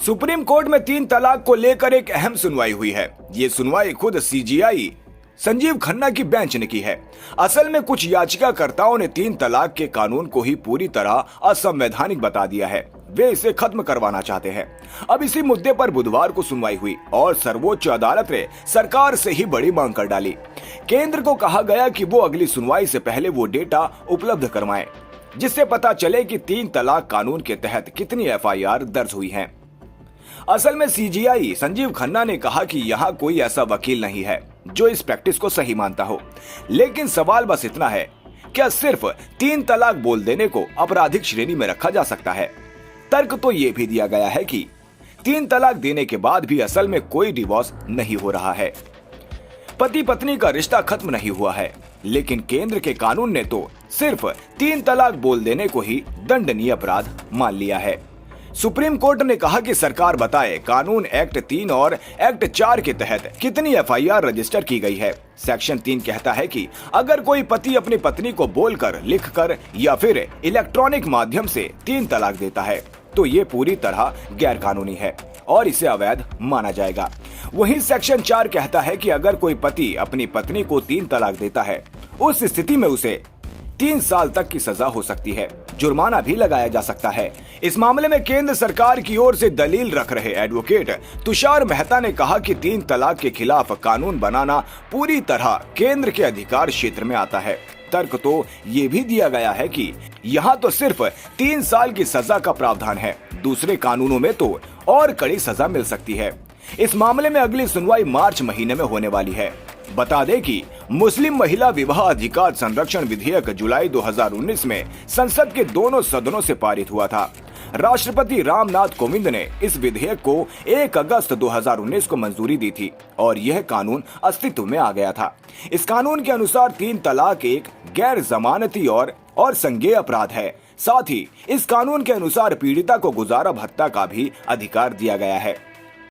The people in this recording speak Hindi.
सुप्रीम कोर्ट में 3 तलाक को लेकर एक अहम सुनवाई हुई है। ये सुनवाई खुद सीजेआई संजीव खन्ना की बेंच ने की है। असल में कुछ याचिकाकर्ताओं ने 3 तलाक के कानून को ही पूरी तरह असंवैधानिक बता दिया है। वे इसे खत्म करवाना चाहते हैं। अब इसी मुद्दे पर बुधवार को सुनवाई हुई और सर्वोच्च अदालत ने सरकार से ही बड़ी मांग कर डाली। केंद्र को कहा गया कि वो अगली सुनवाई से पहले वो डेटा उपलब्ध करवाएं, जिससे पता चले कि 3 तलाक कानून के तहत कितनी एफआईआर दर्ज हुई हैं। असल में सीजेआई संजीव खन्ना ने कहा कि यहाँ कोई ऐसा वकील नहीं है जो इस प्रैक्टिस को सही मानता हो, लेकिन सवाल बस इतना है, क्या सिर्फ 3 तलाक बोल देने को आपराधिक श्रेणी में रखा जा सकता है? तर्क तो ये भी दिया गया है कि 3 तलाक देने के बाद भी असल में कोई डिवोर्स नहीं हो रहा है, पति पत्नी का रिश्ता खत्म नहीं हुआ है, लेकिन केंद्र के कानून ने तो सिर्फ 3 तलाक बोल देने को ही दंडनीय अपराध मान लिया है। सुप्रीम कोर्ट ने कहा कि सरकार बताए कानून एक्ट 3 और एक्ट 4 के तहत कितनी एफआईआर रजिस्टर की गई है। सेक्शन 3 कहता है कि अगर कोई पति अपनी पत्नी को बोलकर, लिखकर या फिर इलेक्ट्रॉनिक माध्यम से 3 तलाक देता है तो ये पूरी तरह गैर कानूनी है और इसे अवैध माना जाएगा। वहीं सेक्शन 4 कहता है कि अगर कोई पति अपनी पत्नी को 3 तलाक देता है, उस स्थिति में उसे 3 साल तक की सजा हो सकती है, जुर्माना भी लगाया जा सकता है। इस मामले में केंद्र सरकार की ओर से दलील रख रहे एडवोकेट तुषार मेहता ने कहा कि 3 तलाक के खिलाफ कानून बनाना पूरी तरह केंद्र के अधिकार क्षेत्र में आता है। तर्क तो ये भी दिया गया है कि यहाँ तो सिर्फ 3 साल की सजा का प्रावधान है, दूसरे कानूनों में तो और कड़ी सजा मिल सकती है। इस मामले में अगली सुनवाई मार्च महीने में होने वाली है। बता दें कि मुस्लिम महिला विवाह अधिकार संरक्षण विधेयक जुलाई 2019 में संसद के दोनों सदनों से पारित हुआ था। राष्ट्रपति रामनाथ कोविंद ने इस विधेयक को 1 अगस्त 2019 को मंजूरी दी थी और यह कानून अस्तित्व में आ गया था। इस कानून के अनुसार 3 तलाक एक गैर जमानती और संज्ञेय अपराध है। साथ ही इस कानून के अनुसार पीड़िता को गुजारा भत्ता का भी अधिकार दिया गया है।